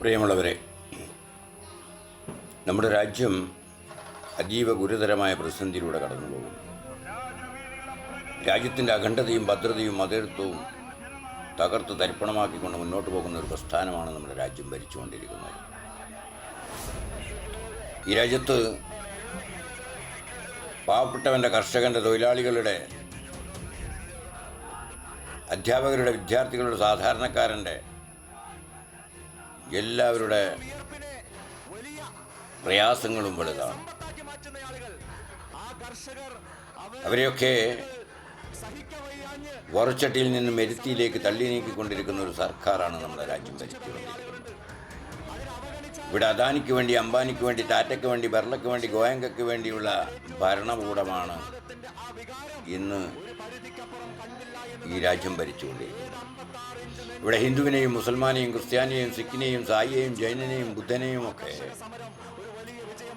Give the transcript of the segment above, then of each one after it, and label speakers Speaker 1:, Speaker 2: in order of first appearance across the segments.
Speaker 1: പ്രിയമുള്ളവരെ, നമ്മുടെ രാജ്യം അതീവ ഗുരുതരമായ പ്രതിസന്ധിയിലൂടെ കടന്നു പോകുന്നു. രാജ്യത്തിൻ്റെ അഖണ്ഡതയും ഭദ്രതയും മതേതരത്വവും തകർത്ത് തരിപ്പണമാക്കിക്കൊണ്ട് മുന്നോട്ട് പോകുന്ന ഒരു പ്രസ്ഥാനമാണ് നമ്മുടെ രാജ്യം ഭരിച്ചുകൊണ്ടിരിക്കുന്നത്. ഈ രാജ്യത്ത് പാവപ്പെട്ടവൻ്റെ, കർഷകൻ്റെ, തൊഴിലാളികളുടെ, അധ്യാപകരുടെ, വിദ്യാർത്ഥികളുടെ, സാധാരണക്കാരൻ്റെ എല്ലാവരുടെ പ്രയാസങ്ങളും വലുതാണ്. അവരെയൊക്കെ വറുച്ചട്ടിയിൽ നിന്ന് മെരുത്തിയിലേക്ക് തള്ളി നീക്കിക്കൊണ്ടിരിക്കുന്ന ഒരു സർക്കാരാണ് നമ്മുടെ രാജ്യം ഭരിച്ചുകൊണ്ടിരിക്കുന്നത്. ഇവിടെ അദാനിക്ക് വേണ്ടി, അംബാനിക്ക് വേണ്ടി, ടാറ്റയ്ക്ക് വേണ്ടി, ബെർലയ്ക്ക് വേണ്ടി, ഗോയങ്കയ്ക്ക് വേണ്ടിയുള്ള ഭരണകൂടമാണ് ഇന്ന് ഈ രാജ്യം ഭരിച്ചുകൊണ്ടിരിക്കുന്നത്. ഇവിടെ ഹിന്ദുവിനെയും മുസൽമാനെയും ക്രിസ്ത്യാനിയെയും സിഖിനെയും സായിയെയും ജൈനനെയും ബുദ്ധനെയും ഒക്കെ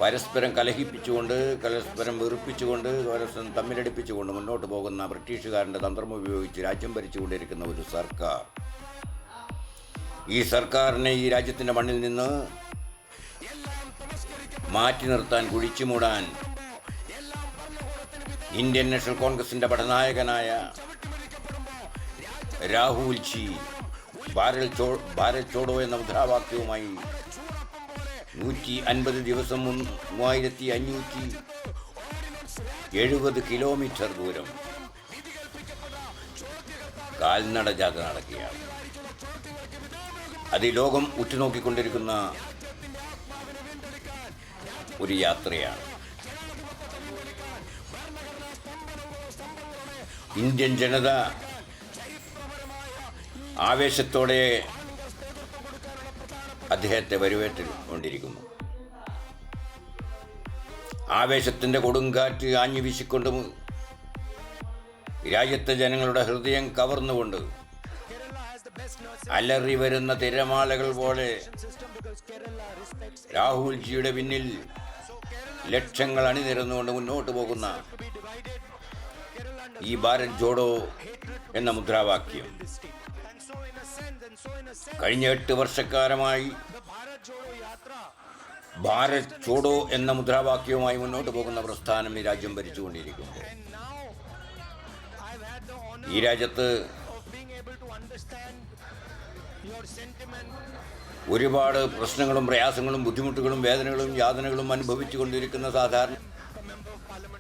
Speaker 1: പരസ്പരം കലഹിപ്പിച്ചുകൊണ്ട്, പരസ്പരം വെറുപ്പിച്ചുകൊണ്ട്, പരസ്പരം തമ്മിലടിപ്പിച്ചുകൊണ്ട് മുന്നോട്ട് പോകുന്ന ബ്രിട്ടീഷുകാരൻ്റെ തന്ത്രം ഉപയോഗിച്ച് രാജ്യം ഭരിച്ചുകൊണ്ടിരിക്കുന്ന ഒരു സർക്കാർ. ഈ സർക്കാരിനെ ഈ രാജ്യത്തിൻ്റെ മണ്ണിൽ നിന്ന് മാറ്റി നിർത്താൻ, കുഴിച്ചു മൂടാൻ ഇന്ത്യൻ നാഷണൽ കോൺഗ്രസിൻ്റെ പടനായകനായ രാഹുൽ ജി ഭാരത് ചോഡോ എന്ന മുദ്രാവാക്യവുമായി 150 ദിവസം 3570 കിലോമീറ്റർ ദൂരം കാൽനട ജാഥ നടക്കുകയാണ്. അത് ലോകം ഉറ്റുനോക്കിക്കൊണ്ടിരിക്കുന്ന ഒരു യാത്രയാണ്. ഇന്ത്യൻ ജനത ആവേശത്തോടെ അദ്ദേഹത്തെ വരവേറ്റുകൊണ്ടിരിക്കുന്നു. ആവേശത്തിൻ്റെ കൊടുങ്കാറ്റ് ആഞ്ഞു വീശിക്കൊണ്ട് രാജ്യത്തെ ജനങ്ങളുടെ ഹൃദയം കവർന്നുകൊണ്ട് അലറി വരുന്ന തിരമാലകൾ പോലെ രാഹുൽ ജിയുടെ പിന്നിൽ ലക്ഷങ്ങൾ അണിനിരന്നുകൊണ്ട് മുന്നോട്ട് പോകുന്ന ഈ ഭാരത് ജോഡോ എന്ന മുദ്രാവാക്യം കഴിഞ്ഞ 8 വർഷക്കാലമായി ഭാരത് ചോഡോ എന്ന മുദ്രാവാക്യവുമായി മുന്നോട്ട് പോകുന്ന പ്രസ്ഥാനം ഈ രാജ്യം ഭരിച്ചുകൊണ്ടിരിക്കുന്നു. ഈ രാജ്യത്ത് ഒരുപാട് പ്രശ്നങ്ങളും പ്രയാസങ്ങളും ബുദ്ധിമുട്ടുകളും വേദനകളും യാതനകളും അനുഭവിച്ചു കൊണ്ടിരിക്കുന്ന സാധാരണ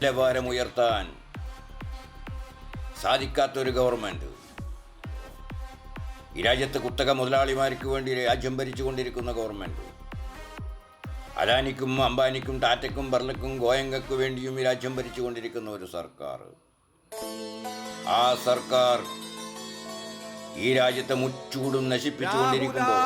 Speaker 1: നിലവാരം ഉയർത്താൻ സാധിക്കാത്തൊരു ഗവൺമെൻറ്, ഈ രാജ്യത്ത് കുത്തക മുതലാളിമാർക്ക് വേണ്ടി രാജ്യം ഭരിച്ചുകൊണ്ടിരിക്കുന്ന ഗവൺമെൻറ്, അദാനിക്കും അംബാനിക്കും ടാറ്റയ്ക്കും ബെർലയ്ക്കും ഗോയങ്കയ്ക്ക് വേണ്ടിയും ഈ രാജ്യം ഭരിച്ചുകൊണ്ടിരിക്കുന്ന ഒരു സർക്കാർ. ആ സർക്കാർ ഈ രാജ്യത്തെ മുച്ചൂടും നശിപ്പിച്ചുകൊണ്ടിരിക്കുമ്പോൾ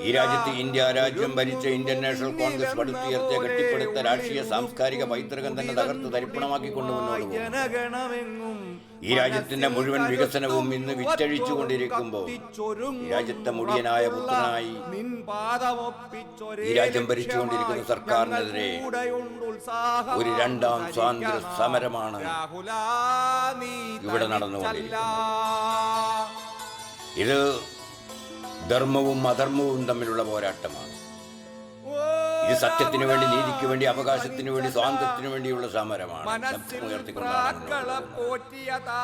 Speaker 1: ഈ രാജ്യത്ത് ഇന്ത്യ രാജ്യം ഭരിച്ച ഇന്ത്യൻ നാഷണൽ കോൺഗ്രസ് പടുത്തുയർത്തിയ കെട്ടിപ്പടുത്ത രാഷ്ട്രീയ സാംസ്കാരിക പൈതൃകം തന്നെ തകർത്ത് തരിപ്പണമാക്കിക്കൊണ്ട് മുന്നോട്ട് പോകും. ഈ രാജ്യത്തിന്റെ മുഴുവൻ വികസനവും ഇന്ന് വിറ്റഴിച്ചുകൊണ്ടിരിക്കുമ്പോൾ ഈ രാജ്യത്തെ മുടിയനായ പുത്രനായി ഈ രാജ്യം ഭരിച്ചുകൊണ്ടിരിക്കുന്ന സർക്കാരിനെതിരെ ഒരു രണ്ടാം സ്വാതന്ത്ര്യ സമരമാണ് ഇവിടെ നടന്നുകൊണ്ടിരിക്കുന്നത്. ഇത് ധർമ്മവും അധർമ്മവും തമ്മിലുള്ള പോരാട്ടമാണ്. ഇത് സത്യത്തിനു വേണ്ടി, നീതിക്ക് വേണ്ടി, അവകാശത്തിനു വേണ്ടി, സ്വാതന്ത്ര്യത്തിനു വേണ്ടിയുള്ള സമരമാണ്.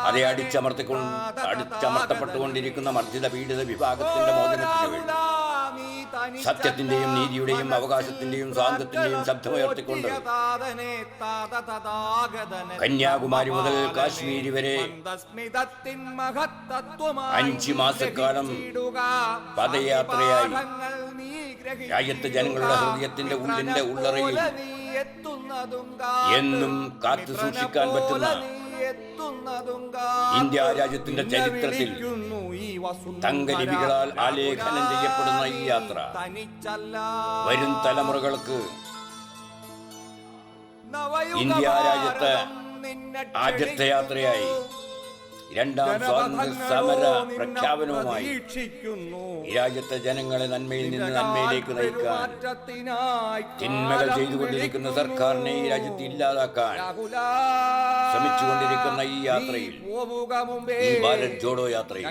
Speaker 1: അതേ അടിച്ചമർത്തപ്പെട്ടുകൊണ്ടിരിക്കുന്ന മർദ്ദിത പീഡിത വിഭാഗത്തിന്റെ മോചനത്തിനു വേണ്ടി, സത്യത്തിന്റെയും നീതിയുടെയും അവകാശത്തിന്റെയും സ്വാതന്ത്ര്യത്തിന്റെയും ശബ്ദമുയർത്തിക്കൊണ്ട് കന്യാകുമാരി മുതൽ കാശ്മീർ വരെ 5 മാസക്കാലം പദയാത്രയായി രാജ്യത്തെ ജനങ്ങളുടെ ഹൃദയത്തിന്റെ ഉള്ളിന്റെ ഉള്ളറയിൽ എന്നും കാത്തു സൂക്ഷിക്കാൻ പറ്റുന്ന ഇന്ത്യ രാജ്യത്തിന്റെ ചരിത്രത്തിൽ തങ്കലിപികളാൽ ആലേഖനം ചെയ്യപ്പെടുന്ന ഈ യാത്ര വരും തലമുറകൾക്ക് ഇന്ത്യ രാജ്യത്തെ ആദ്യത്തെ യാത്രയായി, രണ്ടാം സ്വാതന്ത്ര്യ സമര പ്രഖ്യാപനവുമായി ഈ രാജ്യത്തെ ജനങ്ങളെ നന്മയിൽ നിന്ന് നന്മയിലേക്ക് നയിക്കാൻ, തിന്മകൾ ചെയ്തുകൊണ്ടിരിക്കുന്ന സർക്കാരിനെ ഈ രാജ്യത്ത് ഇല്ലാതാക്കാൻ ശ്രമിച്ചുകൊണ്ടിരിക്കുന്ന ഈ യാത്രയിൽ, ഈ ഭാരത് ജോഡോ യാത്രയിൽ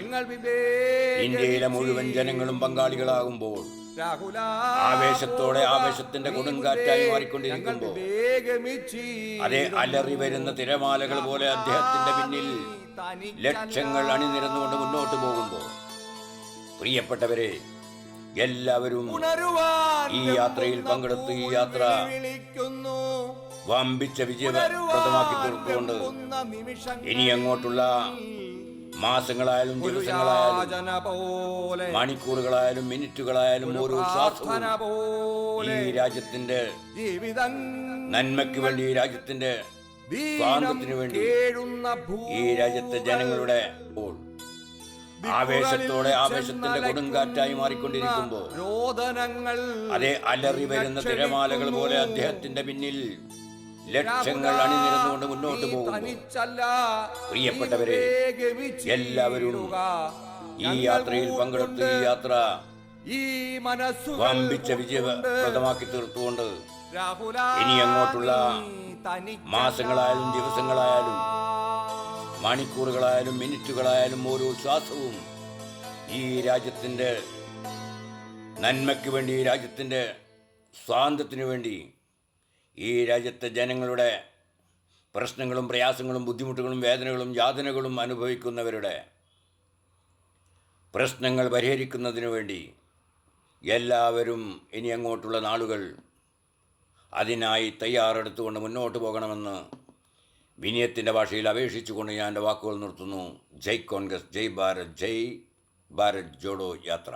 Speaker 1: ഇന്ത്യയിലെ മുഴുവൻ ജനങ്ങളും പങ്കാളികളാകുമ്പോൾ ആവേശത്തോടെ ആവേശത്തിന്റെ കൊടുങ്കാറ്റായി മാറിക്കൊണ്ടിരിക്കുമ്പോൾ അതേ അലറി വരുന്ന തിരമാലകൾ പോലെ അദ്ദേഹത്തിന്റെ പിന്നിൽ ലക്ഷങ്ങൾ അണിനിരന്നുകൊണ്ട് മുന്നോട്ട് പോകുമ്പോൾ പ്രിയപ്പെട്ടവരെ, എല്ലാവരും ഈ യാത്രയിൽ പങ്കെടുത്ത് ഈ യാത്ര വമ്പിച്ച വിജയപ്രദമാക്കി തീർത്തുകൊണ്ട് ഇനി അങ്ങോട്ടുള്ള മാസങ്ങളായാലും ദിവസങ്ങളായാലും മണിക്കൂറുകളായാലും മിനിറ്റുകളായാലും ഓരോ ശ്വാസവും ഈ രാജ്യത്തിന്റെ നന്മയ്ക്ക് വേണ്ടി, ഈ രാജ്യത്തിന്റെ സ്വാതന്ത്ര്യത്തിന് വേണ്ടി, ഈ രാജ്യത്തെ ജനങ്ങളുടെ ആവേശത്തോടെ ആവേശത്തിന്റെ കൊടുങ്കാറ്റായി മാറിക്കൊണ്ടിരിക്കുമ്പോൾ അതേ അലറി വരുന്ന തിരമാലകൾ പോലെ അദ്ദേഹത്തിന്റെ പിന്നിൽ ലക്ഷങ്ങൾ അണിനിരന്നുകൊണ്ട് മുന്നോട്ട് പോകുമ്പോൾ പ്രിയപ്പെട്ടവരെ, എല്ലാവരും ഈ യാത്രയിൽ പങ്കെടുത്ത് ഈ യാത്ര വമ്പിച്ച വിജയപ്രദമാക്കി തീർത്തുകൊണ്ട് ഇനി അങ്ങോട്ടുള്ള മാസങ്ങളായാലും ദിവസങ്ങളായാലും മണിക്കൂറുകളായാലും മിനിറ്റുകളായാലും ഓരോ ശ്വാസവും ഈ രാജ്യത്തിന്റെ നന്മയ്ക്ക് വേണ്ടി, ഈ രാജ്യത്തിന്റെ സ്വാതന്ത്ര്യത്തിന് വേണ്ടി, ഈ രാജ്യത്തെ ജനങ്ങളുടെ പ്രശ്നങ്ങളും പ്രയാസങ്ങളും ബുദ്ധിമുട്ടുകളും വേദനകളും യാതനകളും അനുഭവിക്കുന്നവരുടെ പ്രശ്നങ്ങൾ പരിഹരിക്കുന്നതിനു വേണ്ടി എല്ലാവരും ഇനി അങ്ങോട്ടുള്ള നാളുകൾ അതിനായി തയ്യാറെടുത്തുകൊണ്ട് മുന്നോട്ട് പോകണമെന്ന് വിനയത്തിൻ്റെ ഭാഷയിൽ അപേക്ഷിച്ചുകൊണ്ട് ഞാൻ എൻ്റെ വാക്കുകൾ നിർത്തുന്നു. ജയ് കോൺഗ്രസ്, ജയ് ഭാരത് ജോഡോ യാത്ര.